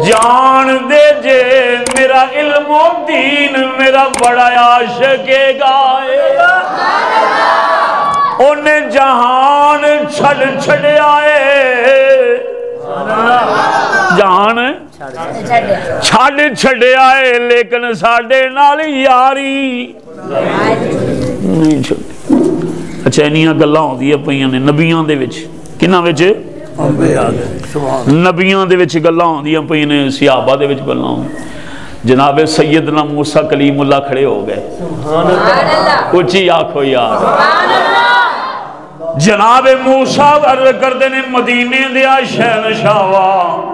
جان دے جے میرا علم و دین میرا بڑا عاشق گائے انہیں جہان چھڑ آئے جہان چھڑ آئے لیکن ساڑے نال یاری نہیں چھڑی اچھا انہیاں گلہ ہوں دیا پہیاں نے نبیان دے وچ کنہ وچ نبیان دے وچ گلہ ہوں دیا پہیاں نے صحابہ دے وچ گلہ ہوں جناب سیدنا موسیٰ کلیم اللہ کھڑے ہو گئے کچھ ہی آنکھو یار جناب موسیٰ عرض کردے نے مدینے دیا شہنشاہا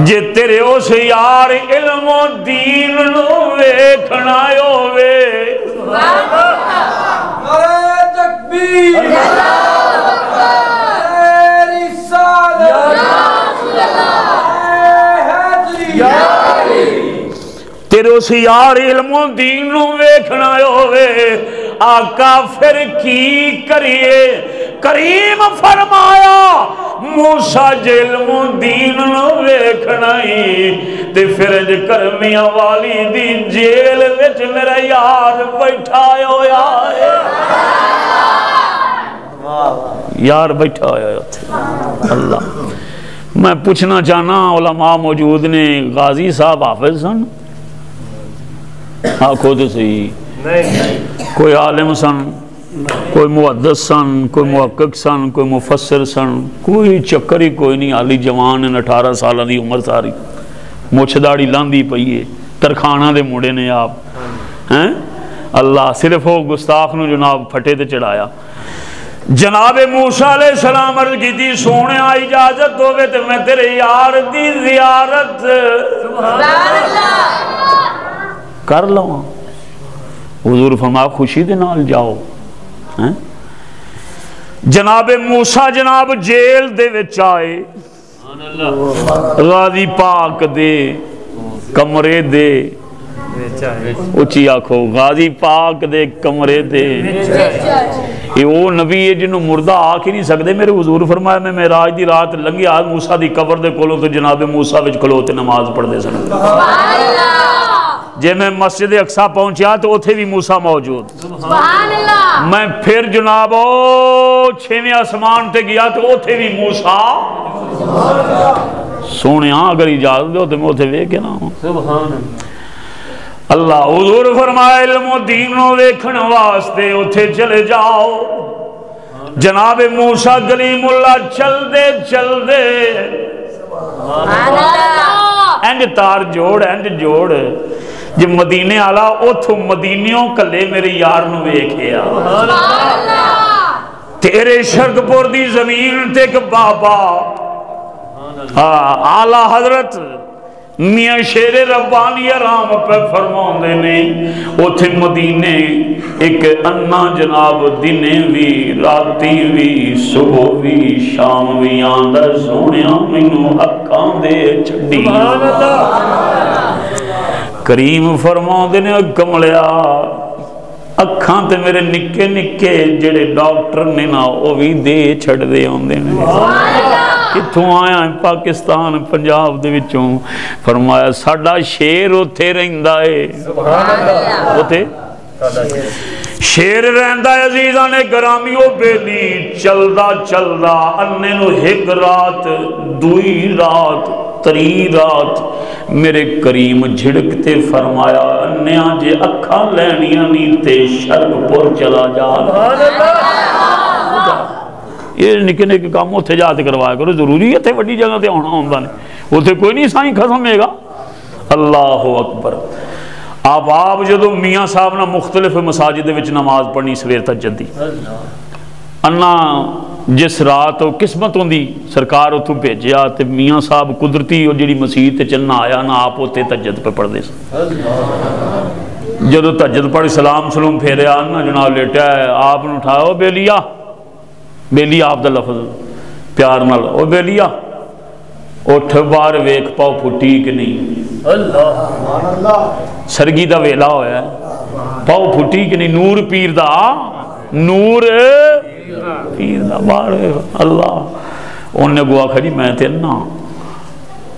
جے تیرے اس یار علم و دین نو ویکھنا ہووے نعرہ تکبیر تیرے اس یار علم و دین نو ویکھنا ہووے آقا پھر کی کریے کریم فرمایا موسیٰ جے علم و دین نو ویکھنا ہی تے پھر کرمیاں والی دی جیل وچ میرا یار بیٹھا ہویا ہے یار بیٹھا ہویا ہے اللہ میں پوچھنا چاہنا علماء موجود نے غازی صاحب حافظ سن آنکھو تو صحیح کوئی عالم سن کوئی محدث سن کوئی محقق سن کوئی مفسر سن کوئی چکر ہی کوئی نہیں عالی جوان 18 سالہ دی عمر ساری موچھداڑی لاندی پئیے ترخانہ دے موڑے نے آپ اللہ صرف وہ گستاخ نو جناب پھٹے تے چڑھایا جناب موسیٰ علیہ السلام عرض کی تھی سونے آئی اجازت ہوئے تو میں تیرے یار دی زیارت کر لوں حضور فرمایا خوشی دے نال جاؤ جناب موسیٰ جناب جیل دے وچ آئے غازی پاک دے کمرے دے اچھی آنکھو غازی پاک دے کمرے دے یہ وہ نبی ہے جنہوں مردہ آکھ ہی نہیں سکتے میرے حضور فرمایا میں معراج دی رات لنگی آج موسیٰ دی قبر دے کولوں تو جناب موسیٰ وچ کھلوتے نماز پڑھ دے سن جے میں مسجد اقصیٰ پہنچیا تو اتھے بھی موسیٰ موجود میں پھر جناب چھویں آسمان تے گیا تو اتھے بھی موسیٰ سونے ہاں اگر اجازت دے ہوتے میں اتھے وے کے نام اللہ حضور فرمائے علم و دین و ویکھن واسطے اتھے چلے جاؤ جناب موسیٰ کلیم اللہ چل دے اینڈ تار جوڑ جب مدینے آلا اتھو مدینیوں کلے میرے یار نو ویکھیا تیرے شرک پور دی زمین تک بابا آلہ حضرت میاں شیر ربانی رام پہ فرماؤں دے نے اتھے مدینے ایک انا جناب دنے وی راتی وی صبح وی شام وی آندہ سونیاں منو اکاں دے چھڑی کریم فرماؤں دے نے کملیا اکھاں تے میرے نکے نکے جڑے ڈاکٹر نے نا وہ بھی دے چھڑ دے ہوندے نے کتھوں آیا ہے پاکستان پنجاب دے وچوں فرمایا ساڑا شیر اتھے رہندہ ہے اتھے شیر رہندہ ہے عزیزاں نے گرامیوں بیلی چلدہ اننے نو ہک رات دوئی رات تری رات میرے کریم جھڑکتے فرمایا انیاں جے اکھاں لینیاں نیتے شرک پور چلا جا یہ نکے نکے کام اتھے جاتے کروایا کرو ضروری ہے تھے وڈی جگہ تے ہونا ہوندہ نہیں اتھے کوئی نہیں سائیں خسمے گا اللہ اکبر آپ جدو میاں صاحب نے مختلف مساجد وچ نماز پڑھنی سویر تجدی انہا جس رات و قسمت ہوندی سرکار اتھو بھیجیا تے میاں صاحب قدرتی اور جڑی مسیح تے چلنا آیا نا آپ ہوتے تجد پہ پڑھ دے سن جدو تجد پڑھ سلام پھیرے آنا جناب لیٹا ہے آپ نے اٹھایا بیلی آپ دا لفظ پیار نال او بیلیا اٹھ بار ویک پاؤ پھٹی کہ نہیں سرگی دا ویلا ہویا ہے پاؤ پھٹی کہ نہیں نور پیر دا بار اللہ انہیں گوا کھڑی میں تے نا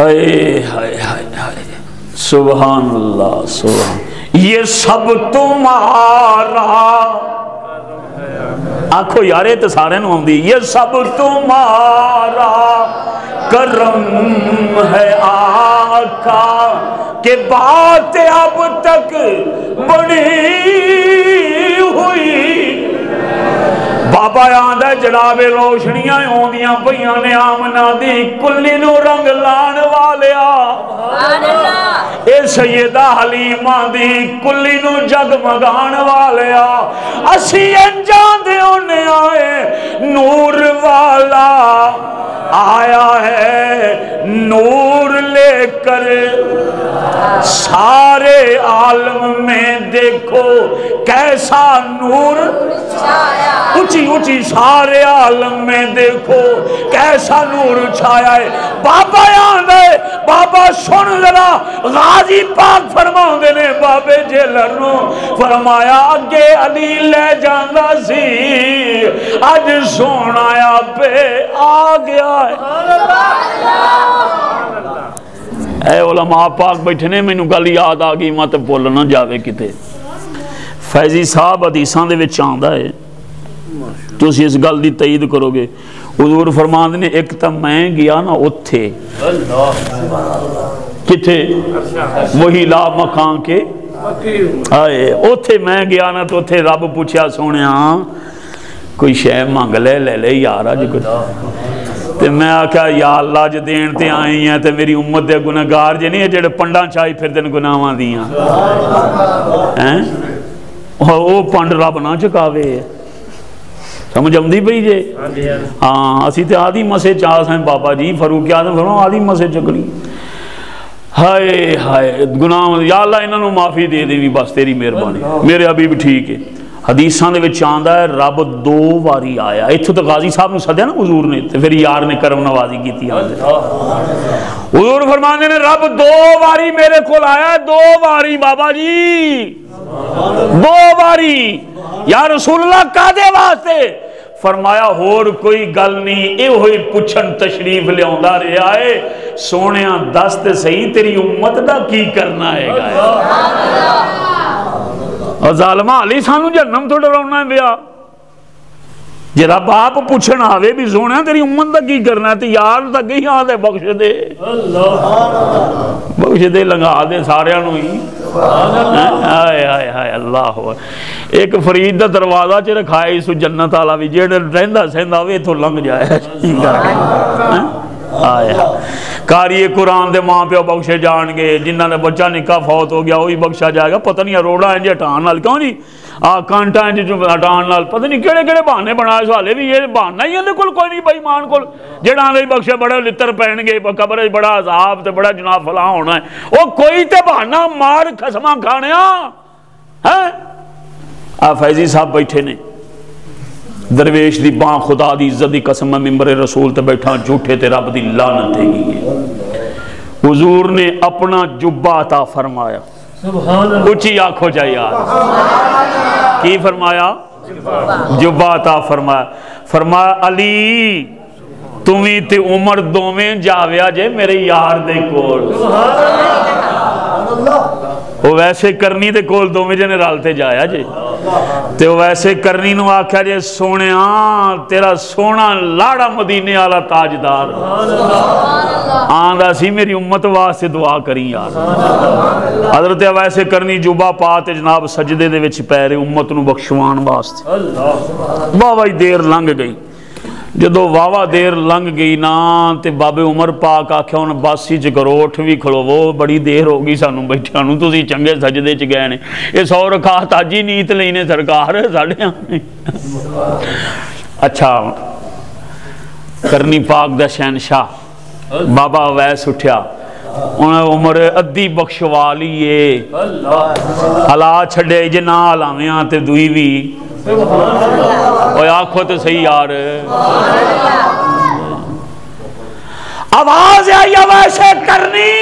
ہائے ہائے ہائے ہائے سبحان اللہ سبحان. یہ سب تمہارا آنکھو یارے تو سارے نو آندی. یہ سب تمہارا کرم ہے آقا کہ بات اب تک بڑی ہوئی. بابا یاد ہے جناب روشنیاں ہوندیاں پیاں نے آمنہ دی کلی نو رنگ لان والیا. اے سیدہ حلیمہ دی کلی نو جگمگان والیا. اسی انجان دے ہونے آئے نور والا آیا ہے نور لے کر سارے عالم میں دیکھو کیسا نور اونچی اونچی سارے عالم میں دیکھو کیسا نور چھایا ہے. بابا یاد ہے بابا سن ذرا غازی پاک فرماؤں نے بابے جیلر نو فرمایا اگے علی لے جاندہ سی اج سونایا پہ آ گیا ہے. اے علماء پاک بیٹھنے میں نو گل یاد آگئی مت بولنا جاوے کتے. فیضی صاحب حدیثاں دے وچ آندا ہے تو اسی اس گل دی تائید کرو گے. حضور فرماندے نے ایک تا میں گیا نا اتھے کتے وہی لا مکان کے آئے اتھے میں گیا نا تو اتھے رب پوچھیا سونے ہاں کوئی شے مانگ لے لے لے یارا جو کچھ تے میں آکھا یا اللہ جو دین تے آئی ہیں تے میری امت دے گناہگار جے نہیں ہے جڑے پنڈاں چاہی پھر دن گناہاں دیاں وہ پنڈ رب نہ چکاوے سمجھ آمدی پئی جے. ہاں اسی تے آدھی مسے چاہ سائیں بابا جی فاروق اعظم فرماؤ آدھی مسے چکنی. ہائے ہائے گناہ یا اللہ انہاں نو معافی دے دے بھی بس تیری مہربانی میرے حبیب ٹھیک ہے. حدیثاں دے وچ آندا ہے رب دو واری آیا. ایتھوں تے غازی صاحب نو سدیا نا حضور نے تے پھر یار نے کرم نوازی کیتی. حضور فرماندے نے رب دو واری میرے کول آیا. دو واری بابا جی دو باری. یا رسول اللہ کادے واسطے؟ فرمایا ہور کوئی گل نہیں اے ہوئی پچھن تشریف لے آندا رہا ہے سونیاں دست صحیح تیری امت دا کی کرنا ہے گا. اور ظالمہ علی سانو جہنم تو ڈراؤنا ہے بیا جی رب آپ پوچھنا آوے بھی سونیاں تیری امت دا کی کرنا ہے تو یار تک گئی آن دے بخش دے لنگا دے سارے انہوں ہی. آئے آئے آئے اللہ ہوا ایک فرید دا دروازہ چے رکھائے سو جنت آلا بھی جیڑے رہندہ سہندہ ہوئے تو لنگ جائے. آئے کاری قرآن دے ماں پہ بخشے جان گے جنہاں نے بچہ نکاح فوت ہو گیا وہی بخشا جائے گا. پتہ نہیں روڑا ہیں جی ہٹان نال کیوں جی کانٹا ہیں جی ہٹان نال پتہ نہیں کیڑے کیڑے بہانے بنائے سوالے بھی یہ بہانا ہی ہے کوئی نہیں بھائی مان کو جڑا آنے بخشے بڑے لتر پہن گے قبر بڑا عذاب تے بڑا جناب فلاں ہونا ہے وہ کوئی تے بہانا مار خسماں کھانے فیضی صاحب بیٹھے نے درویش دی باں خدا دی عزت دی قسم ممبر رسول تے بیٹھا جھوٹے تے رب دی لعنت ہے. حضور نے اپنا جبہ عطا فرمایا. اونچی آنکھو جائے یار کی فرمایا؟ جبہ عطا فرمایا. فرمایا علی تمہیں تے عمر دومیں جاویا جے میرے یار دے کول. وہ ویسے کرنی تے کول دومیں جنے رالتے جایا جے تے وہ ویسے کرنی نو آکھا جے سونے تیرا سونا لاڑا مدینے والا تاجدار آندہ سی میری امت واسطے دعا کریں یار. حضرت ویسے کرنی جبہ پاتے جناب سجدے دے وچ پیرے امت نو بخشوان واسطے. واہ دیر لنگ گئی. جدو واہ دیر لنگ گئی نا تے بابے عمر پاک آکھیا ہن بس ہی کرو اٹھ بھی کھلو وہ بڑی دیر ہوگی سانو بیٹھیاں نو تسی چنگے سجدے چ گئے نے یہ 100 رکعت اج ہی نیت لینے سرکار ساڈے. اچھا کرنی پاک دا شہنشاہ بابا ویس اٹھیا انہیں عمر ادھی بخشوا لیے ہلا چھڑے جے نہ ہلاویاں تے دوئی بھی اوہ آنکھو تو صحیح یار آواز آئی ویسے کرنی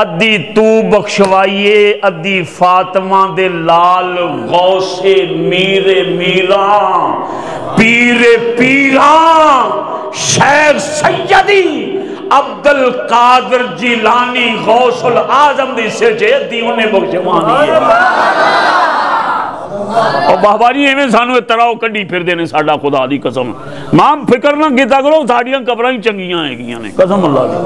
ادھی تو بخشوائیے ادھی فاطمہ دے لال غوث میر میران پیر پیران شیخ سیدی عبد القادر جیلانی غوث العظم دی سجدی انہیں بخشوانی ہے اور بابا جی ایویں سانو تراؤ کڈی پھر دینے ساڈا خدا دی قسم ماں فکر نہ کیتا کرو ساڈیاں قبراں ہی چنگیاں ہیں نے قسم اللہ دی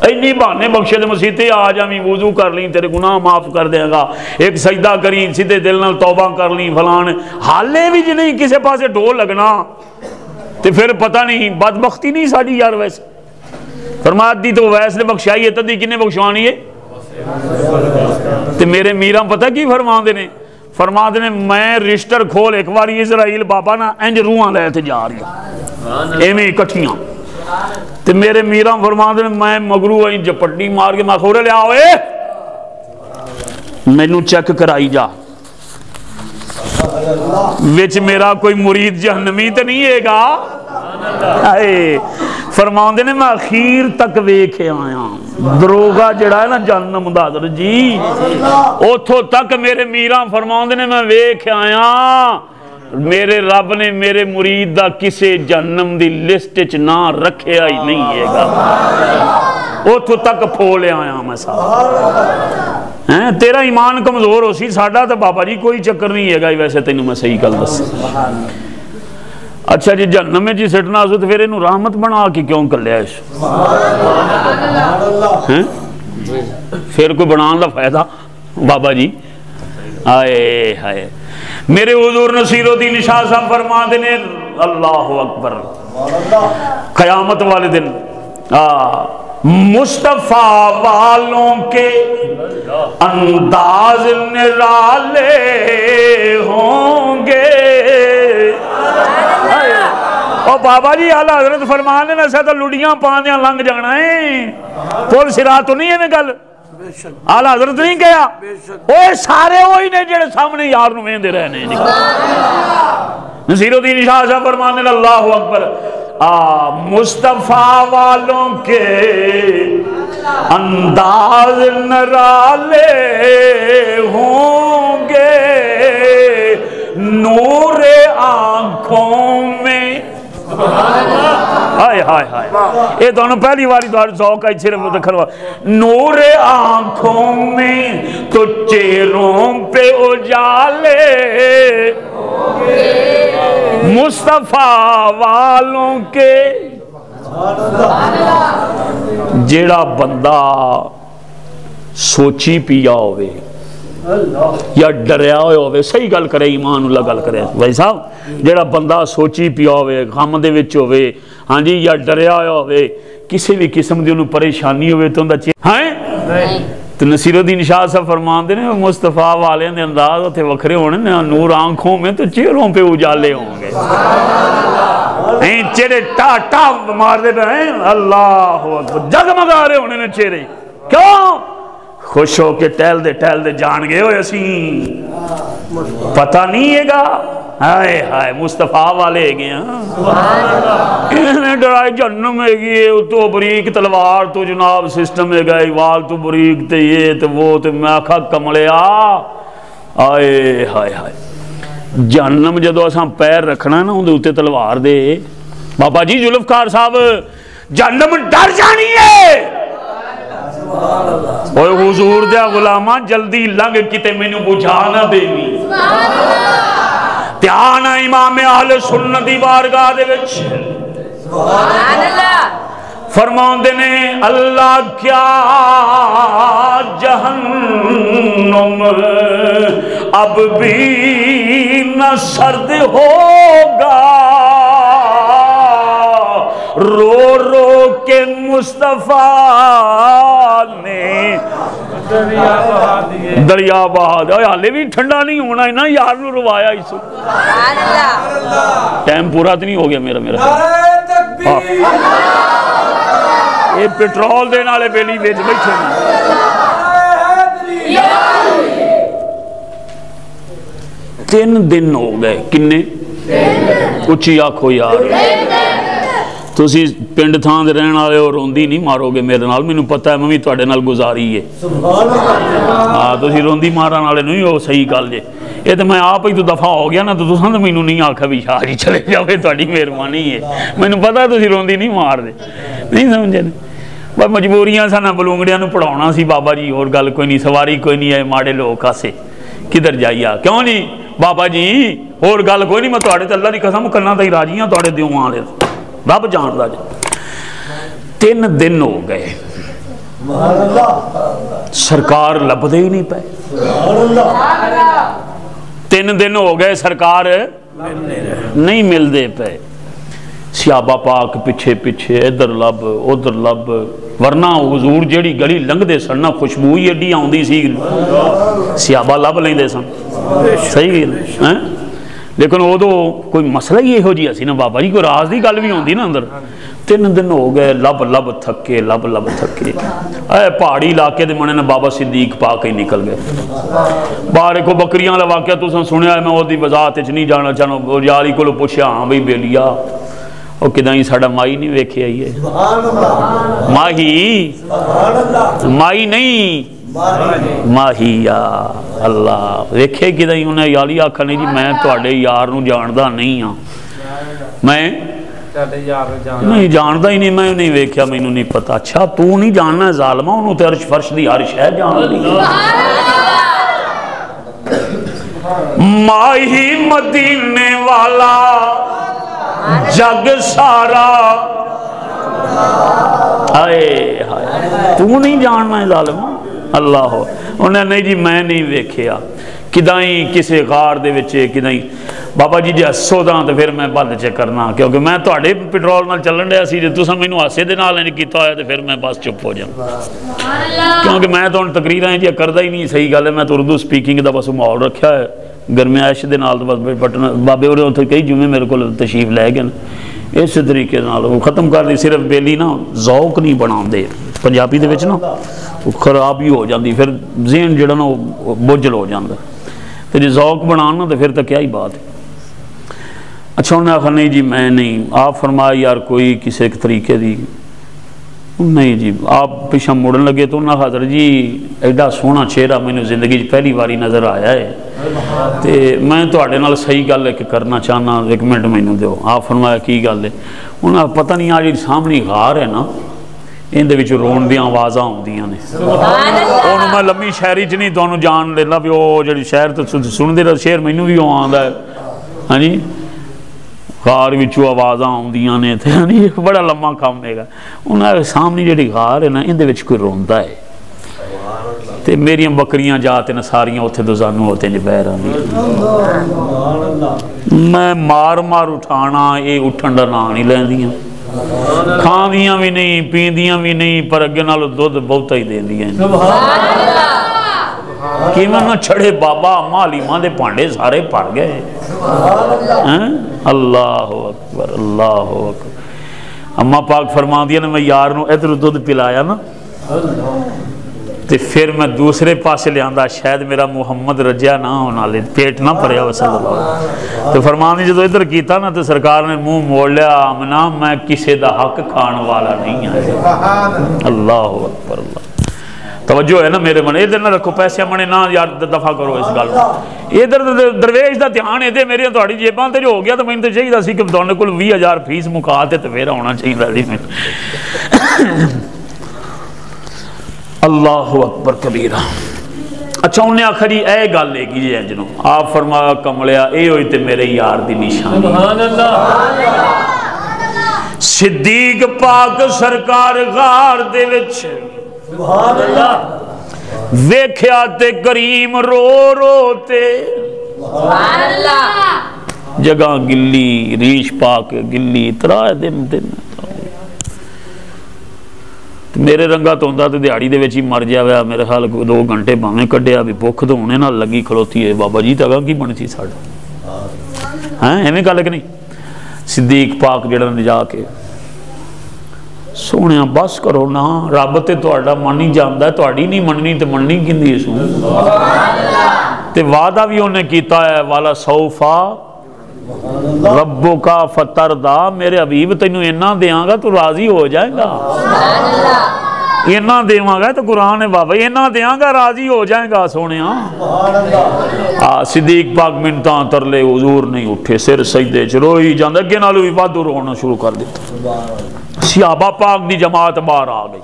اینی بہانے بخشے دے مسیح آ جاویں وضو کر لیں تیرے گناہ معاف کر دے گا ایک سجدہ کریں سیدھے دل نال توبہ کر لیں فلان حالے بھی جی نہیں کسے پاسے ڈھول لگنا تے پھر پتہ نہیں بدبختی نہیں ساڈی یار ویسے فرمایا دی تو ویس نے بخشائی ہے تدی کنے بخشوانی ہے تے میرے میراں پتہ کی فرما دے نے میں رجسٹر کھول ایک باری اسرائیل بابا نا انج روحاں لے تے جا رہی ایویں اکٹھیاں تے میرے میراں فرما دے میں مگرو آئی جپٹی مار کے میں خورے لیا ہوئے مینوں چیک کرائی جا وچ میرا کوئی مرید جہنمی تے نہیں ہے گا فرماؤں دے نے میں اخیر تک ویکھے آیا دروگا جڑا ہے نا جہنم دا حضرت جی اوتھوں تک میرے میراں فرماؤں دے نے میں ویکھے آیا میرے رب نے میرے مرید دا کسے جہنم دی لسٹ چ نہ رکھیا ہی نہیں ہے گا اوتھوں تک پھولے آیا میں صاحب تیرا ایمان کمزور ہو سی ساڈا تو بابا جی کوئی چکر نہیں ہے گا ویسے تینوں میں صحیح گل دس اچھا جی جہنم میں جی سٹنا سو تو پھر انہوں رحمت بنا کے کیوں کر لیا اس پھر کوئی بنان دا فائدہ بابا جی آئے ہائے میرے حضور نصیر الدین شاہ صاحب فرما دینے اللہ اکبر قیامت والے دن مصطفیٰ والوں کے انداز نرالے ہوں گے اور بابا جی اعلیٰ حضرت فرمانے میں سے تو لڑیاں پاندیاں لنگ جانا ہے پول سرا تو نہیں ہے میں گل اعلیٰ حضرت نہیں کہا اوہ سارے وہی نے جڑے سامنے یار نویں دے رہنے نصیر الدین شاہ صاحب فرمانے اللہ اکبر مصطفیٰ والوں کے انداز نرالے ہوں گے نور آنکھوں میں ہائے ہائے ہائے یہ دونوں پہلی باری دوار ذوق ہے صرف دکھلوا نور آنکھوں میں تو چہروں پہ اجالے مصطفیٰ والوں کے جیڑا بندہ سوچی پیا ہوئے یا ڈریا ہوئے صحیح گل کرے ایمان اللہ گل کرے بھائی صاحب جیڑا بندہ سوچی پیا ہوئے غم دے وچ ہوئے ہاں جی یا ڈریا ہوئے کسی بھی قسم دی انہوں پریشانی ہوئے تو اندر ہاں تو نصیر الدین شاہ صاحب فرمان دے نے مصطفیٰ والے نے انداز ہوتے وکھرے ہونے نور آنکھوں میں تو چہروں پہ اجالے ہوں گے چہرے ٹا ٹا مار دے رہے ہیں اللہ جگمگا رہے ہونے نے چہرے کیوں خوش ہو کے ٹہل دے جان گئے ہوئے اسی پتہ نہیں ہے گا ہائے ہائے مصطفیٰ والے گئے انہیں ڈرائی جہنم ہے گئے تو بریک تلوار تو جناب سسٹم ہے گئے وال تو بریک تے یہ تے وہ تے میں آکھا کملے آئے ہائے ہائے جہنم جدو اساں پیر رکھنا ہے نا ان دے اتے تلوار دے بابا جی ذوالفقار صاحب جہنم ڈر جانی ہے اوہ حضور دیا غلامہ جلدی لنگ کتے میں نے بجھانا دے می تیانا امام اہل سنتی بارگاہ دے وچ فرمان دینے اللہ کیا جہنم اب بھی نہ سرد ہوگا رو رو کے مصطفیٰ نے دریا بہا دیا حالے بھی ٹھنڈا نہیں ہونا ہے نا یار نو روایا اس ٹائم پورا تو نہیں ہو گیا میرا یہ پیٹرول دینا لے بیلی بیچ بیٹھے تین دن ہو گئے کنے اچھی آنکھو یار تسی پنڈ تھان دے رہن والے اور روندی نہیں مارو گے میرے نال مینوں پتہ ہے میں تواڈے نال گزاری ہے تسی روندی مارن والے نہیں ہو صحیح گل جے یہ تو میں آپ ہی تو دفعہ ہو گیا نا، تو تساں تو مینوں نہیں آکھا بھی شاہ جی چلے جاؤ، تہاڈی مہربانی ہے، مینوں پتہ تسی روندی نہیں مار دے، نہیں سمجھے بس مجبوریاں سن، بلونگڑیاں نوں پڑھاؤنا سی بابا جی، اور گل کوئی نہیں، سواری کوئی نہیں ہے، ماڑے لوگ کاسے کدھر جائیے، کیوں نہیں بابا جی اور گل کوئی نہیں، میں تہاڈے تے اللہ دی قسم کرنا تے راضی ہاں، تہاڈے دیواں والے رب جاندا جی۔ 3 دن ہو گئے سرکار لبدے ہی نہیں پے، 3 دن ہو گئے سرکار نہیں ملدے پے، صحابہ پاک پیچھے پیچھے ادھر لب ادھر لب، ورنہ حضور جیڑی گلی لنگدے سن خوشبو ہی ایڈی آوندی سی، صحابہ لب لیندے سن، صحیح ہے، لیکن ادو کوئی مسئلہ ہی یہو جہا سی نا بابا جی، کوئی راز دی گل بھی ہوندی نا اندر۔ 3 دن ہو گئے لب لب تھکے، لب لب تھکے، اے پہاڑی علاقے دے منے نے بابا صدیق پاک ہی نکل گئے، باہر کو بکریاں والا واقعہ تساں سنیا ہے، میں وہ دی وضاحت وچ نہیں جانا چاہنا، یاری کو پوچھا ہاں بھئی بیلیا وہ کدائیں ساڑا مائی نہیں ویکھے آئی ہے، ماہی مائی نہیں ماہی، یا اللہ ویکھے کدائیں انہیں یالی آکھا نہیں جی میں تواڈے یار نو جاندہ نہیں ہاں، میں نہیں جاندہ ہی نہیں، میں نہیں ویکھیا، میں نہیں پتا، اچھا تو نہیں جاننا ہے ظالمہ، انہوں تے عرش فرش دی ہر شے جان لی، ماہی مدینے والا جگ سارا، آئے ہائے تو نہیں جاننا ہے ظالمہ، اللہ ہو، انہیں نہیں جی میں نہیں ویکھیا، کدائیں کسے غار دے وچے کدائیں، بابا جی جی ہسو داں تو پھر میں بند چے کرنا، کیونکہ میں تو اڑے پیٹرول نال چلن دیا سی، جو تساں مینوں ہاسے دے نال نہیں کیتا ہویا تو پھر میں بس چپ ہو جاؤں، کیونکہ میں تو ان تقریراں جی کردہ ہی نہیں، صحیح گل ہے، میں تو اردو سپیکنگ دا بس ماحول رکھا ہے، گرمیش دے نال تو بس بٹن بابے اور اتنے کئی جمعے میرے کو تشریف لے گئے، اس طریقے نال وہ ختم کر دی، صرف بیلی نا ذوق نہیں بنا دے پنجابی دے وچ نا، وہ خراب ہی ہو جاندی، پھر ذہن جڑا نا وہ بوجھل ہو جاندہ، تو جی ذوق بنانا تو پھر تو کیا ہی بات ہے۔ اچھا انہوں نے کہا نہیں جی میں نہیں، آپ فرمایا یار کوئی کسی ایک طریقے دی، نہیں جی آپ پیچھے مڑن لگے تو انہوں نے کہا حضرت جی ایڈا سونا چہرہ میں نے زندگی پہلی باری نظر آیا ہے، تے میں تو آڑے نال صحیح گل ہے کہ کرنا چاہنا، 1 منٹ میں نے دیو، آپ فرمایا کی گل ہے، انہوں نے پتہ نہیں آج سامنے غار ہے نا، ان دے وچ رون دیاں آوازاں ہوندیاں نے، انہوں میں لمبی شہری چ نہیں تو جان لینا بھی وہ جڑی شہر تو سن دے رہا شہر مینوں بھی وہ آندا ہے، ہاں جی غار وچوں آوازاں ہوندیاں نے، تے ہاں جی بڑا لمبا کام ہے گا، انہوں نے سامنے جڑی غار ہے نا ان دے وچ کوئی روندا ہے، تے میریاں بکریاں جاتے نا ساریاں اتھے دوزانوں ہوتے ہیں بہر آنی، میں مار مار اٹھانا یہ اٹھن دا نام نہیں لیندیاں، کھاندیاں بھی نہیں پیندیاں بھی نہیں، پر اگے نالو دودھ بہتا ہی دین دیاں، کہ میں نہ چھڑے بابا اما علیمہ دے پانڈے سارے پڑ گئے، اللہ اکبر اللہ اکبر، اما پاک فرما دیا نا میں یار نو ادھر دودھ پلایا نا، تے پھر میں دوسرے پاسے لے آندا شاید میرا محمد رجیا نہ ہونا لے پیٹ نہ پڑیا وصل اللہ، تو فرما دی جدو ادھر کیتا نا تو سرکار نے منہ موڑ لیا، آمنا میں کسے دا حق کھان والا نہیں ہے، اللہ اکبر اللہ، توجہ ہے نا میرے من، ادھر نہ رکھو پیسے منے نہ یار دفع کرو اس گل، ادھر درویش دا دھیان ہے میرے تہاڈی جیباں تے جو ہو گیا تو میں تے چاہیے سی کہ تہاڈے کول 20,000 فیس مکا تے پھر ہونا چاہیے سی میں، اللہ اکبر کبیرہ۔ اچھا انہیں آخر جی اے گل لے گی جی انجنوں، آپ فرمایا کملیا اے ہوئی تے میرے یار دی نشانی، صدیق پاک سرکار غار دے وچ ویکھیا تے کریم رو رو تے جگہ گلی، ریش پاک گلی، ترائے دن میرے رنگا تو ہوندہ تو دیہڑی دے وچ ہی مر جا ویا، میرے خیال 2 گھنٹے باویں کڈیا بھی بھوک تو ہونے نہ لگی کھلوتی ہے، بابا جی تگا کی بنی سی ساڈا، ہاں ایویں گل کہ نہیں، صدیق پاک جڑا نے جا کے سونے بس کرو نا، رب تے تہاڈا من ہی جاندا ہے، تہاڈی نہیں مننی تے مننی کیندی سو، تے وعدہ بھی انہیں کیتا ہے والا سوفا ربو کا فتر دا، میرے حبیب تینوں اینا دیاں گا تو راضی ہو جائے گا، اینا دیواں گا تو قرآن ہے بابا اینا دیاں گا راضی ہو جائیں گا سونے صدیق پاک منتاں ترلے حضور نہیں اٹھے سر سجدے چ روئی جاندے اگے نالوں بھی وادو رونا شروع کر دیتا صحابہ پاک دی جماعت باہر آ گئی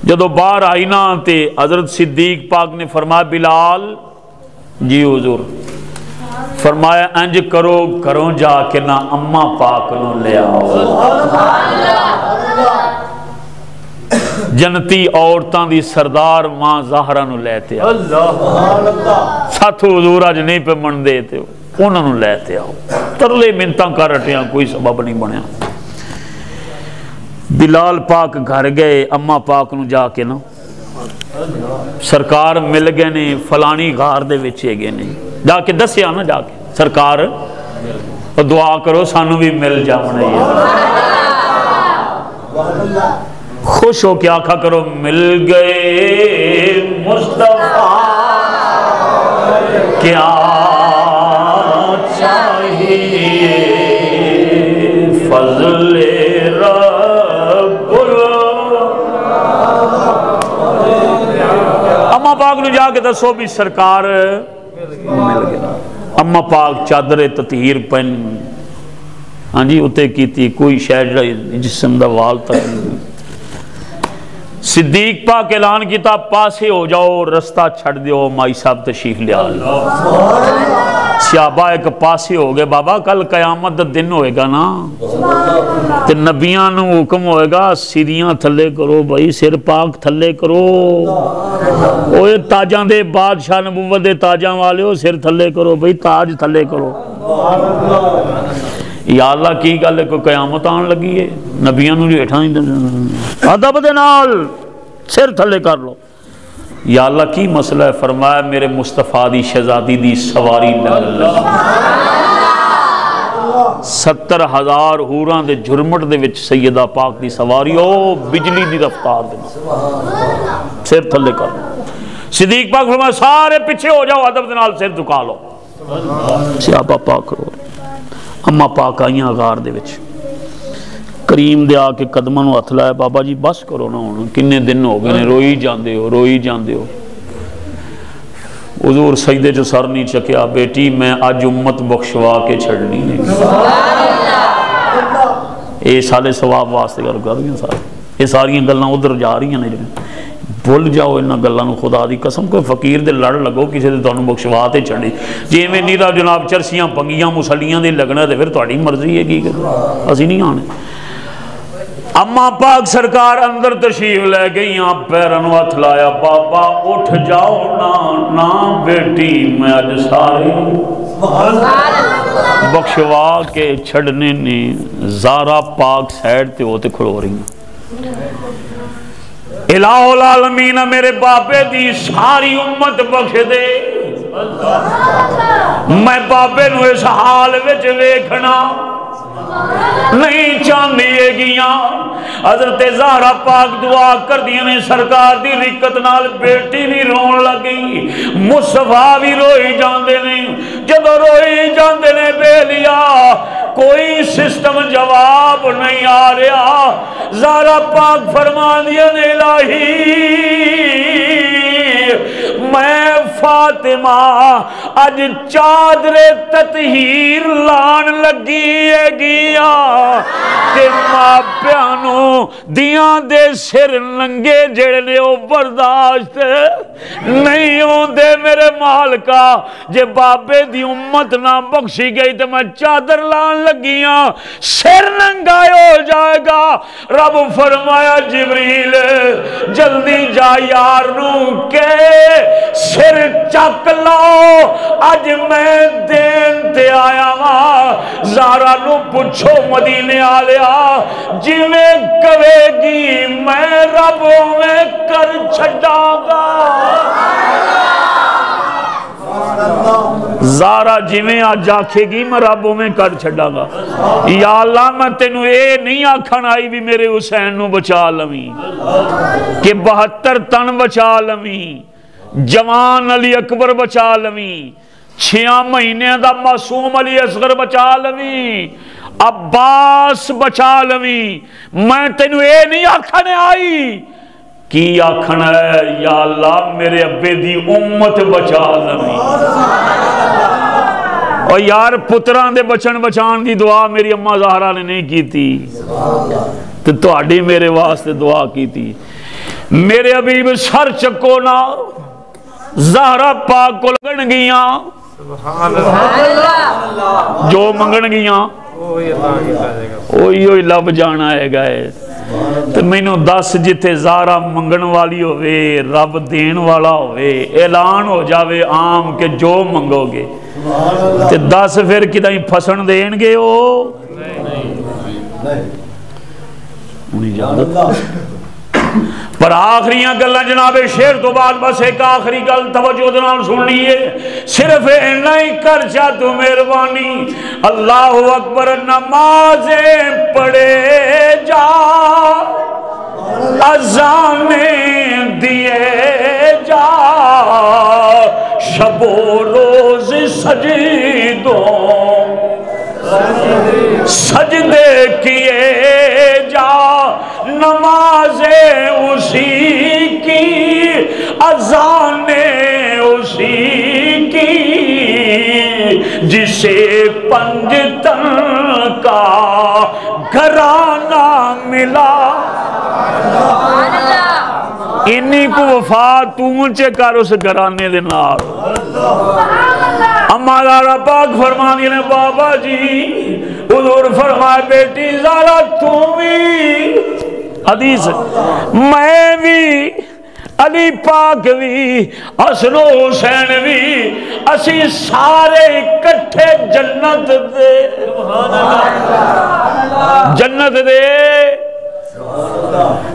جدو باہر آئی نا تے حضرت صدیق پاک نے فرمایا بلال جی حضور فرمایا انج کرو کروں جا کے نا اماں پاک نو لے آؤ جنتی عورتاں دی سردار ماں زہرہ نو لیتے آؤ ساتھ حضور آج نہیں پہ من دیتے ہو انہوں نے لیتے آؤ ترلے منتاں کر رٹیاں کوئی سبب نہیں بنیا بلال پاک گھر گئے اماں پاک نو جا کے نا سرکار مل گئے نے فلانی غار دے وچے گئے نے جا کے دسیا نا جا کے سرکار دعا کرو سانو بھی مل جاؤنے خوش ہو کے آکھا کرو مل گئے مصطفیٰ کیا چاہیے فضل رب اماں پاک نو جا کے دسو بھی سرکار مل گیا اماں پاک چادر تطہیر پہن ہاں جی اتے کی تھی کوئی شہر جسم دا وال تک صدیق پاک اعلان کیتا پاسے ہو جاؤ رستہ چھڑ دیو مائی صاحب تشریف لیا صحابہ ایک پاسے ہو گئے بابا کل قیامت دن ہوئے گا نا تے نبیاں نو حکم ہوئے گا سیدیاں تھلے کرو بھائی سر پاک تھلے کرو اوے تاجاں دے بادشاہ نبوت دے تاجاں والے ہو سر تھلے کرو بھائی تاج تھلے کرو یا اللہ کی گل ہے کوئی قیامت آن لگی ہے نبیاں نو ہیٹھاں ادب دے نال سر تھلے کر لو یا اللہ کی مسئلہ ہے فرمایا میرے مصطفیٰ دی شہزادی دی سواری لگ 70,000 حوراں دے جھرمٹ دے وچ سیدہ پاک دی سواری او بجلی دی رفتار دے سر تھلے کر لو صدیق پاک فرمایا سارے پیچھے ہو جاؤ ادب دے نال سر جھکا لو صحابہ پاک رو اماں پاک آئیاں غار دے وچ کریم دے آ کے قدمہ نو ہتھ لایا بابا جی بس کرو نا ہونا کنے دن ہو گئے روئی جاندے ہو حضور سجدے جو سر نہیں چکیا بیٹی میں آج امت بخشوا کے چھڑنی نہیں اے سالے ثواب واسطے کر دیا سارے یہ ساری گلاں ادھر جا رہی ہیں بھول جاؤ انہاں گلاں نو خدا دی قسم کوئی فقیر دے لڑ لگو کسی دے تانوں بخشوا تے چھڑی جی میں نیرا جناب چرسیاں پنگیاں مسلیاں دے لگنا تے پھر تہاڈی مرضی ہے کی اسی نہیں آنے اماں پاک سرکار اندر تشریف لے گئی پیرن ہتھ لایا بابا اٹھ جاؤ نا بیٹی میں اج سارے بخشوا کے چھڑنے نے زارا پاک سائڈ تے ہوتے کھڑو رہی الہ العالمین میرے بابے دی ساری امت بخش دے میں بابے نو اس حال وچ ویکھنا نہیں چاندیے گیاں حضرت زہرا پاک دعا کر دیا نے سرکار دی رکت نال بیٹی بھی رون لگی مصطفیٰ بھی روئی جاندے نے جب روئی جاندے نے بے لیا کوئی سسٹم جواب نہیں آ رہا زہرا پاک فرما دیا نے الہی میں فاطمہ اج چادر تطہیر لان لگی ہے گیا کہ ماں پیانو دیاں دے سر ننگے جڑنے او برداشت نہیں ہوں دے میرے مالکا جے بابے دی امت نہ بخشی گئی تو میں چادر لان لگیاں سر ننگا ہو جائے گا رب فرمایا جبریل جلدی جا یار نو کہ سر چک لو اج میں دین تے آیا ماں زہرا نو پچھو مدینے آلیا جی میں کہے گی میں رب میں کر چھڑا گا زہرا جی میں آج آکھے گی میں رب میں کر چھڑا گا یا اللہ میں تینو اے نہیں آکھن آئی بھی میرے حسین نو بچا لویں کہ 72 تن بچا لویں جوان علی اکبر بچا لویں 6 مہینے دا معصوم علی اصغر بچا لویں عباس بچا لوی، میں تینوں اے نہیں آکھنے آئی کی آکھنا ہے یا اللہ میرے ابے دی امت بچا لوی۔ اور یار پتران دے بچن بچان دی دعا میری اماں زہرا نے نہیں کی تھی، تو آڈی میرے واسطے دعا کی تھی۔ میرے حبیب سر چکو نا زہرا پاک کو لگن گیاں، جو منگن گیاں اوہی لب جانا ہے گئے۔ تو میں نے 10 جتے زہرا منگن والی ہوئے رب دین والا ہوئے، اعلان ہو جاوے عام کہ جو منگو گے، تو 10 پھر کدائیں پھسن دین گے ہو نہیں جانتا۔ پر آخریاں گلہ جناب شیر تو بعد بس ایک آخری گل توجہ دنال سننی ہے، صرف نہیں کر چاہ تو مہربانی، اللہ اکبر نمازیں پڑھے جا، اذانیں دیے جا، شب و روز سجدوں سجدے کیے جا، نمازیں اسی کی، اذانیں اسی کی، جسے پنجتن کا گھرانہ ملا، انہی کو وفات اونچے کر اس گھرانے دے نال۔ اما زہرا پاک فرمانی نے بابا جی، حضور فرمائے بیٹی زہرا تم بھی، حدیث میں بھی، علی پاک بھی، حسن و حسین بھی، اسی سارے اکٹھے جنت دے، جنت دے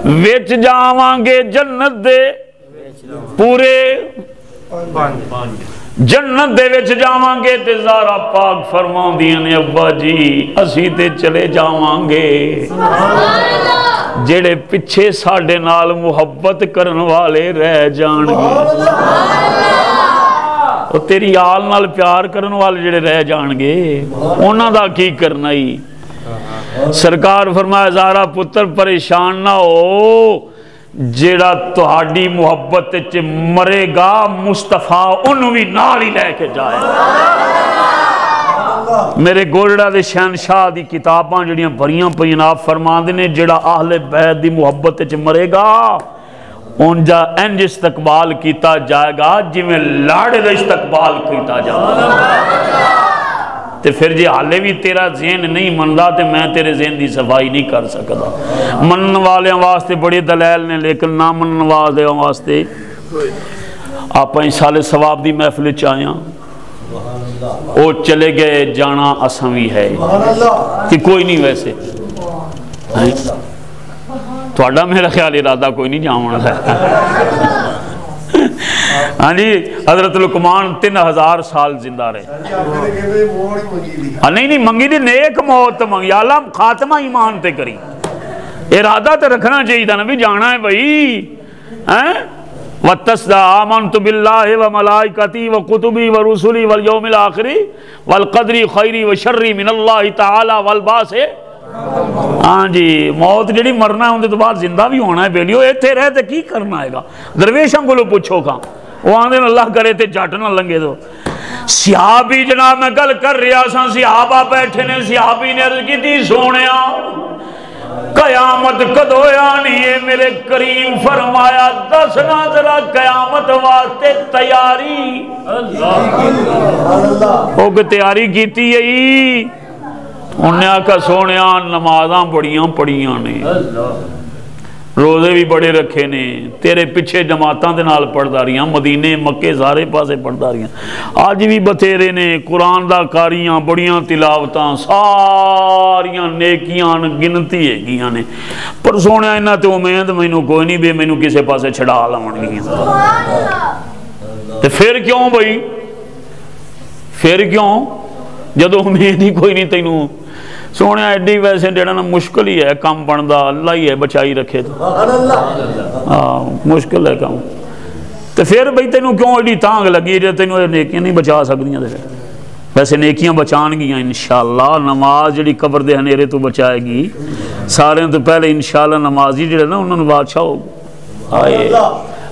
ویچ جاواں گے، جنت دے پورے جنت دے وچ جاواں گے۔ تے زہرا پاک فرماؤں دیاں نے ابا جی اسی تے چلے جاواں گے، جڑے پچھے ساڑھے نال محبت کرن والے رہ جان گے، اور تیری آل نال پیار کرن والے جڑے رہ جان گے انہاں دا کی کرنا ہی۔ سرکار فرمایا زہرا پتر پریشان نہ ہو، جیڑا تہاڈی محبت چ مرے گا مصطفیٰ انہوں بھی نال ہی لے کے جائے۔ میرے گوڑڑا دے شہنشاہ دی کتاباں جڑیاں بھریاں پئیاں آپ فرماندے نے جیڑا اہل بیت دی محبت چ مرے گا ان جا انج استقبال کیتا جائے گا جی میں لاڑے دا استقبال کیتا جائے گا۔ تے پھر جی حالے بھی تیرا ذہن نہیں مندا تے میں تیرے ذہن دی صفائی نہیں کر سکتا۔ منن والے واسطے بڑی دلائل نے، لیکن نہ منن والے واسطے آپ سال ثواب دی محفل چاہیاں او چلے گئے جانا اساں ہے کہ کوئی نہیں ویسے تھوڑا میرا خیال ارادہ کوئی نہیں جاؤں ہے۔ ہاں جی حضرت لقمان 3000 سال زندہ رہے، نہیں منگی دی نیک موت منگی، یا اللہ خاتمہ ایمان تے کری، ارادہ تے رکھنا چاہیے تھا نبی، جانا ہے بھئی۔ وَاتَّسْدَا آمَنْتُ بِاللَّهِ وَمَلَائِكَتِهِ وَقُتُبِهِ وَرُسُلِهِ وَالْيَوْمِ الْآخِرِ وَالْقَدْرِ خَيْرِ وَشَرِّ مِنَ اللَّهِ تَعَالَى وَالْبَاسِ۔ ہاں جی موت جڑی مرنا ہے ان دے تو بعد زندہ بھی ہونا ہے، بیلیو ایتھے رہے تے کی کرنا ہے گا، درویشاں کو لو پوچھو کھاں وہ آنے اللہ کرے تے جٹ نہ لنگے دو۔ صحابی جناب میں گل کر رہا ساں، صحابہ بیٹھے نے، صحابی نے عرض کی تھی سونیا قیامت کدو آنی ہے میرے کریم، فرمایا دسنا ذرا قیامت واسطے تیاری۔ وہ کہ تیاری کیتی ہے انہوں نے آکھا سونیا نمازاں بڑیاں پڑیاں نے، روزے بھی بڑے رکھے نے، تیرے پیچھے جماعتاں دے نال پڑھدا رہیاں، مدینے مکے سارے پاسے پڑھدا رہیاں، آج بھی بتھیرے نے، قرآن دا کاریاں بڑیاں تلاوتاں ساریاں نیکیاں گنتی ہے گیاں نے، پر سونے انہاں تے امید مینوں کوئی نہیں بے مینوں کسے پاسے چھڑا لاون گیاں۔ تے پھر کیوں بھائی، پھر کیوں جدو امید ہی کوئی نہیں تینوں سونے ایڈی ویسے دینا مشکل ہی ہے کام بندا، اللہ ہی ہے بچائی رکھے تو مشکل ہے کام، تو پھر بھئی تینوں کیوں ایڈی تانگ لگی جے تینوں نیکیاں نہیں بچا سکدیاں تے ویسے نیکیاں بچان گیا انشاءاللہ نماز جڑی قبر دے ہنیرے تو بچائے گی سارے تو پہلے انشاءاللہ نمازی جڑے نا انہوں نے بادشاہ ہو آئے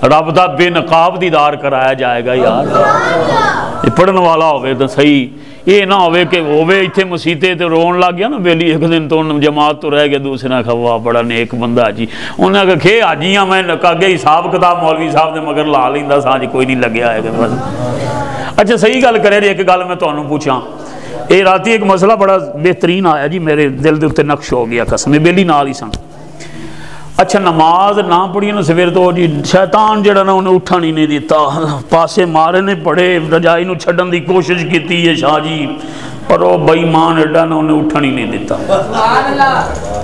رب دا بے نقاب دیدار کرایا جائے گا یار یہ پڑھن والا ہوئے تو صحیح یہ نہ ہوئے کہ ہوئے اتھے مسیطے تے رون لگ گیا نا بیلی ایک دن تو جماعت تو رہ گیا دوسرے کھوا بڑا نیک بندہ حاجی انہوں نے کہا کھے حاجیاں میں کہا حساب کتاب مولوی صاحب نے مگر لا لیندہ سا جی کوئی نہیں لگیا ہے اچھا صحیح گل کرے ایک گل میں تو انہوں پوچھاں اے راتی ایک مسئلہ بڑا بہترین آیا جی میرے دل دے اتے نقش ہو گیا قسم بیلی نال ہی سن اچھا نماز نہ پڑھی نا سویر تو جی شیطان جڑا نا انہیں اٹھا نہیں دیتا پاسے مارے نے پڑھے رجائی نو چھڑن دی کوشش کیتی ہے شاہ جی پر وہ بے ایمان ایڈا نا انہیں اٹھا نہیں دیتا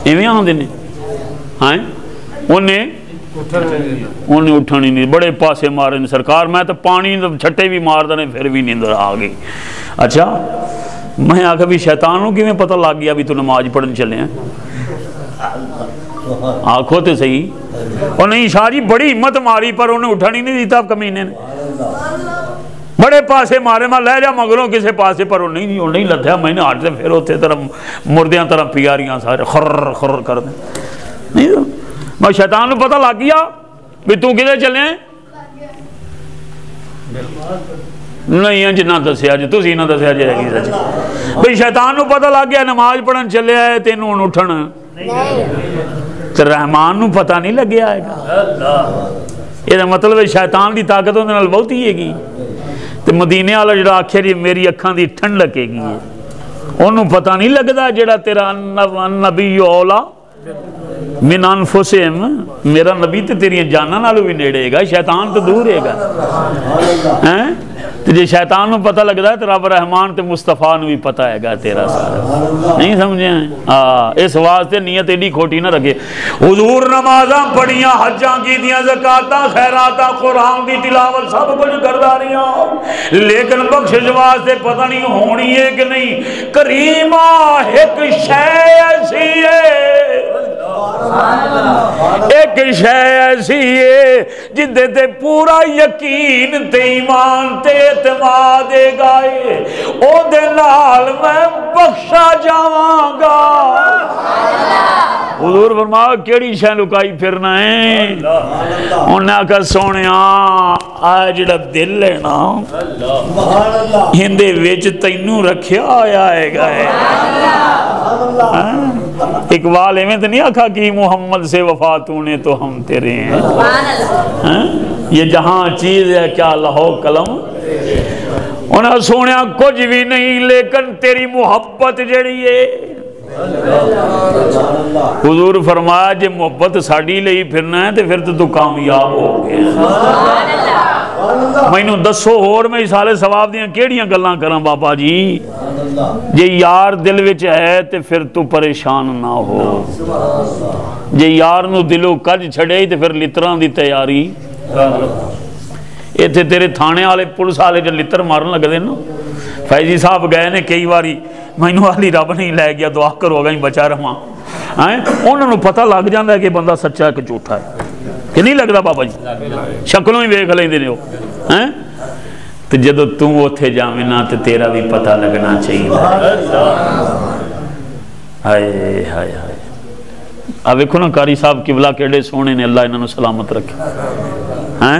ایویں آن دینے ہاں انہیں اٹھا نہیں دیتا بڑے پاسے مارے نے سرکار میں تو پانی چھٹے بھی مار دنے پھر بھی نیندر آ گئی اچھا میں آکھا بھی شیطانوں کی میں پتہ لگ گیا بھی تو نماز پڑھنے چلے ہیں آنکھوں تے صحیح اور نہیں شاہ جی بڑی ہمت ماری پر انہیں اٹھا نہیں دیتا کمینے نے بڑے پاسے مارے میں لے جا مگروں کسے پاسے پر انہیں نہیں لتھیا میں نے آٹھ سے پھر ہوتے طرح مردیاں طرح پیاریاں سارے خر خر کر دیں نہیں تو میں شیطان نے پتہ لگ گیا بھی تو کدھے چلے ہیں نہیں جنہ دسیا جی تسی نہ دسیا جی ہے سچ بھئی شیطان نو پتہ لگ گیا نماز پڑھن چلے آئے تینوں اٹھن تو رحمان نو پتہ نہیں لگے آئے گا یہ مطلب ہے شیطان دی طاقت ہونے نال بہت ہی ہے گی تو مدینے والا جڑا آخر یہ میری اکھاں دی ٹھنڈ لگے گی انہوں پتہ نہیں لگدا جڑا تیرا نبی اولا من انفسہم میرا نبی تے تیری جاناں نالوں بھی نیڑے گا شیطان تو دور ہے گا تو جی شیطان نو پتہ لگتا ہے تو رب رحمان تے مصطفیٰ نو بھی پتہ ہے گا تیرا سارا نہیں سمجھے ہیں اس واسطے نیت ایڈی کھوٹی نہ رکھے حضور نمازاں پڑھیاں حجاں کی دیاں زکاتاں خیراتاں قرآن دی تلاوت سب کچھ کردا رہیاں لیکن بخشش واسطے پتہ نہیں ہونی ہے کہ نہیں کریمہ ایک شے ایسی ہے ایک شے ایسی ہے جدے تے پورا یقین تے ایمان تے اعتماد گائے او دے نال میں بخشا جاواں گا حضور فرمایا کیڑی شے لکائی پھرنا ہے انہاں کا سونیا آ جڑا دل ہے نا ہندے وچ تینوں رکھیا آیا ہے گا اقبال ایویں تو نہیں آکھا کہ محمد سے وفا تو نے تو ہم تیرے ہیں یہ جہاں چیز ہے کیا لہو قلم انہاں سونیا کچھ بھی نہیں لیکن تیری محبت جڑی ہے حضور فرمایا جے محبت ساڑی لئی پھرنا ہے تو پھر تو کامیاب ہو گیا میں انہوں دسو اور میں سالے ثواب دیاں کیڑیاں گلاں کراں بابا جی جے یار دل وچ ہے تو پھر تو پریشان نہ ہو جے یار نو دلو کج چھڑے تو پھر لتران دی تیاری یہ تھے تیرے تھانے والے پولیس والے جو لتر مارن لگ دے نا فیضی صاحب گئے نے کئی باری مینوں والی رب نہیں لے گیا دعا کرو گا ہی بچا رہا انہوں نے پتہ لگ جاندہ ہے کہ بندہ سچا ہے کہ جھوٹا ہے کہ نہیں لگتا بابا جی شکلوں ہی ویکھ لیندے نے ہو تو جدو تم اوتھے جاویں تو تیرا بھی پتہ لگنا چاہیے ہائے ہائے ہائے اب دیکھو نا قاری صاحب قبلہ کیڑے سونے نے اللہ انہوں سلامت رکھے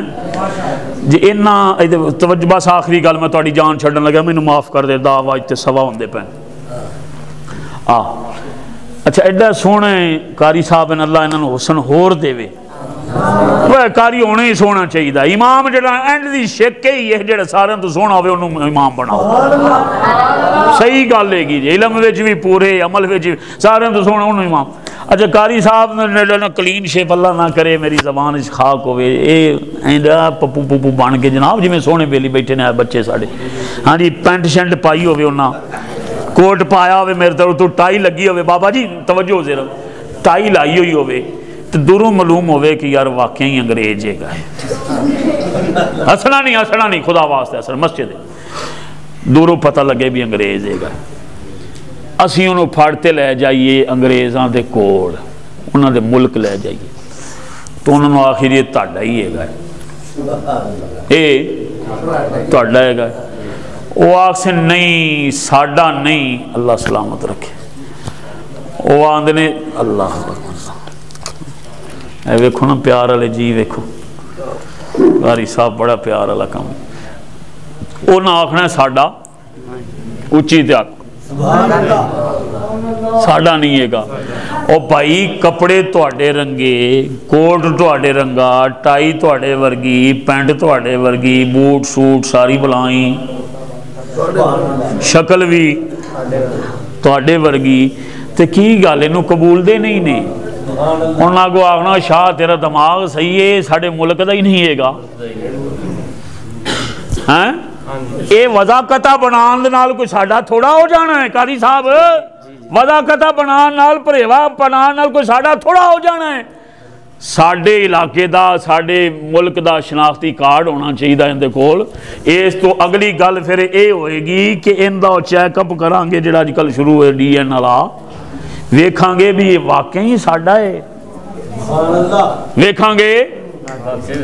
جی انہاں توجہ بس آخری گل میں تہاڈی جان چھڈن لگا مینوں معاف کر دے دا آواز تے سوا ہوندے پے اچھا ایڈا سونے قاری صاحب نے اللہ انہوں حسن ہور دے وے وہ کاری ہونے ہی سونا چاہیے دا امام جڑا اینڈ دی شک ہی ہے جڑا سارے تو سونا ہوئے انہوں امام بناؤ صحیح گل لے گی جی علم وچ بھی پورے عمل وچ بھی سارے تو سونا انہوں امام اچھا قاری صاحب نے کلین شیپ اللہ نہ کرے میری زبان اس خاک ہوئے اے اینڈا پپو پپو بان کے جناب جی میں سونے بیلی بیٹھے نے بچے ساڑے ہاں جی پینٹ شینٹ پائی ہوئے انہاں کوٹ پایا ہوئے میرے طرف تو ٹائی لگی ہوئے بابا جی توجہ زیرہ ٹائی لائی ہوئی ہوئے تو دوروں معلوم ہوئے کہ یار واقعی انگریز ہے گئے ہسنا نہیں خدا واسطہ اثر مسجد ہے دوروں پتہ لگے بھی انگریز ہے گئے اسی انہوں پھاڑتے لے جائیے انگریزاں دے کوڑ انہوں دے ملک لے جائیے تو انہوں نے آخر یہ تاڑا ہی ہے گئے اے تاڑا ہے گئے وہ آگ سے نہیں ساڈا نہیں، اللہ سلامت رکھے۔ وہ آندے نے اللہ اے ویکھو نا پیار والے جی، ویکھو قاری صاحب بڑا پیار والا کام، وہ نہ آکھنا ہے ساڈا اچھی تک ساڈا نہیں ہے گا۔ او بھائی کپڑے تواڈے رنگے، کوٹ تواڈے رنگا، ٹائی تواڈے ورگی، پینٹ تواڈے ورگی، بوٹ سوٹ ساری بلائیں، شکل بھی تواڈے ورگی، تے کی گل اینو قبول دے نہیں نے؟ انہاں کو آخنا شاہ تیرا دماغ صحیح ہے، ساڈے ملک دا ہی نہیں ہے گا۔ ہاں اے وضاقتہ بنان دے نال کوئی ساڈا تھوڑا ہو جانا ہے قاری صاحب، وضاقتہ بنان نال پریوا بنان نال کوئی ساڈا تھوڑا ہو جانا ہے۔ ساڈے علاقے دا ساڈے ملک دا شناختی کارڈ ہونا چاہیے دا اندے کول۔ اس تو اگلی گل پھر اے ہوئے گی کہ ان دا چیک اپ کران گے جڑا اج کل شروع ہوئے ڈی این والا، ویکھاں گے بھی یہ واقعی ساڈا ہے، ویکھاں گے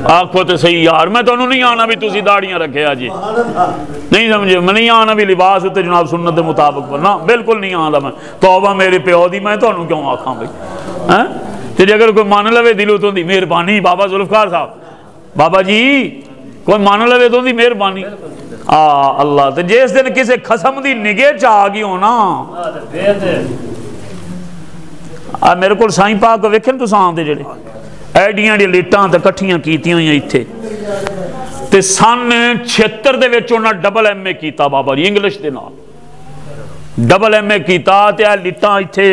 آکھو تے صحیح یار میں تو نہیں آنا بھی تسی داڑیاں رکھے آجی، نہیں سمجھے میں نہیں آنا بھی لباس تے جناب سنت دے مطابق نا بالکل نہیں آنا میں، توبہ میرے پیو دی میں تو کیوں آکھاں بھائی تے اگر کوئی مان لوے دلوں تو دی مہربانی بابا ذوالفقار صاحب بابا جی کوئی مان لوے تو دی مہربانی اللہ تے جس دن کسے خسم دی نگہ چاہ گئی ہونا میرے کو سائیں پاک ویکھن تو سام دے جڑے ایڈیاں دی لیٹاں تے کٹھیاں کیتیاں ہوئی ایتھے تے سن 76 دے وچ انہاں ڈبل ایم اے کیتا بابا جی انگلش دے نال ڈبل ایم اے کیتا تے آ لیٹاں ایتھے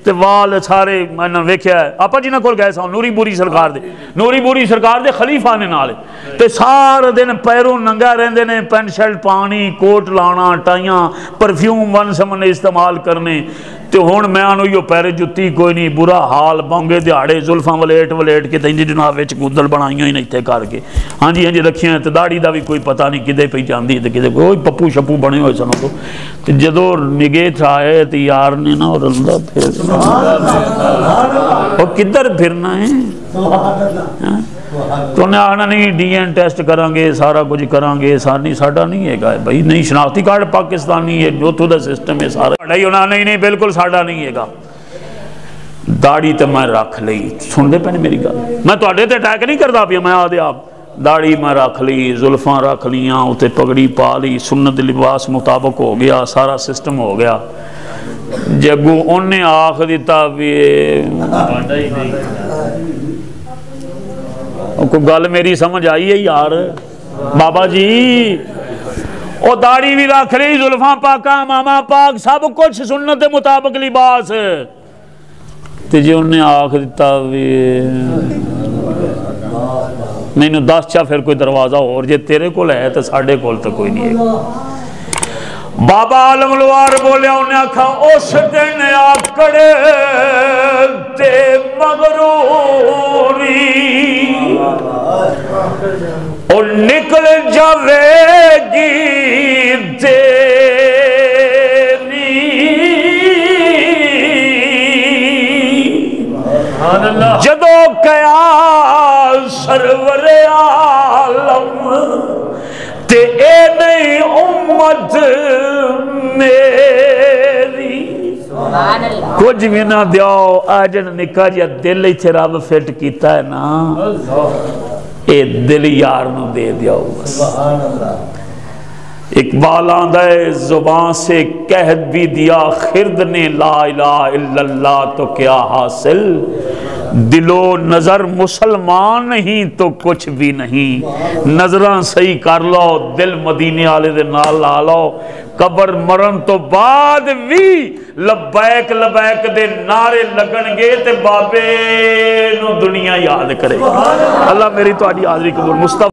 تے وال سارے میں نے ویکھیا ہے آپا جی نہ کول گئے سن نوری بوری سرکار دے خلیفہ نے نال تے سارے دن پیروں ننگا رہندے نے پینٹ شرٹ پانی کوٹ لانا ٹائیاں پرفیوم ون سمنے استعمال کرنے تے ہون میں آنو یہ پیرے جتی کوئی نہیں برا حال بانگے دیاڑے زلفاں ولیٹ کے تینجی جناب ویچ گودل بنائیوں ہی نہیں تھے کر کے ہاں جی رکھیاں تے داڑی دا بھی کوئی پتہ نہیں کدے پہ جاندی تے کدے کوئی پپو شپو بنے ہوئے سنو تو تے جدو نگے تھائے تے یار نے نا اور اللہ پھرنا اور کدھر پھرنا ہے تو انہیں آنا نہیں ڈی این ٹیسٹ کرانگے سارا کچھ کرانگے ساڑھا نہیں ہے گا بھائی نہیں شناختی کارڈ پاکستانی ہے جو تو دا سسٹم ہے سارا پڑھائی ہونا نہیں بالکل ساڑھا نہیں ہے گا داڑی تے میں رکھ لئی سن دے پہنے میری گا میں تو آڑے تے اٹیک نہیں کرتا پیا میں آدھے آپ داڑی میں رکھ لی زلفاں رکھ لیاں اتے پگڑی پا لی سنت لباس مطابق ہو گیا سارا سسٹم ہو گیا جگو انہیں آخ دیتا بھی کوئی گل میری سمجھ آئی ہے یار بابا جی او داڑھی بھی رکھ لی زلفاں پاکاں ماما پاک سب کچھ سنت مطابق لباس تے جی انہیں آخ دیتا بھی میں نے 10 چاہ پھر کوئی دروازہ اور جے تیرے کول ہے تو ساڑھے کول تو کوئی نہیں ہے بابا عالم لوار بولیا انہیں آکھا اس دن آکڑے تے مغروری اور نکل جاوے گی تیری جدو کیا سرور عالم تے اے نئی امت میری کچھ بھی نہ دیاؤ آجن نکا جیا دل ہی تھے رب فٹ کیتا ہے نا اے دل یار نو دے دیاؤ بس اقبال آندہ ہے زبان سے کہہ بھی دیا خرد نے لا الہ الا اللہ تو کیا حاصل دل و نظر مسلمان نہیں تو کچھ بھی نہیں نظران صحیح کر لو دل مدینے آلے دے نال لا لو قبر مرن تو بعد بھی لبیک لبیک دے نعرے لگن گے تے بابے نو دنیا یاد کرے اللہ میری تو آجی حاضری قبول مصطفیٰ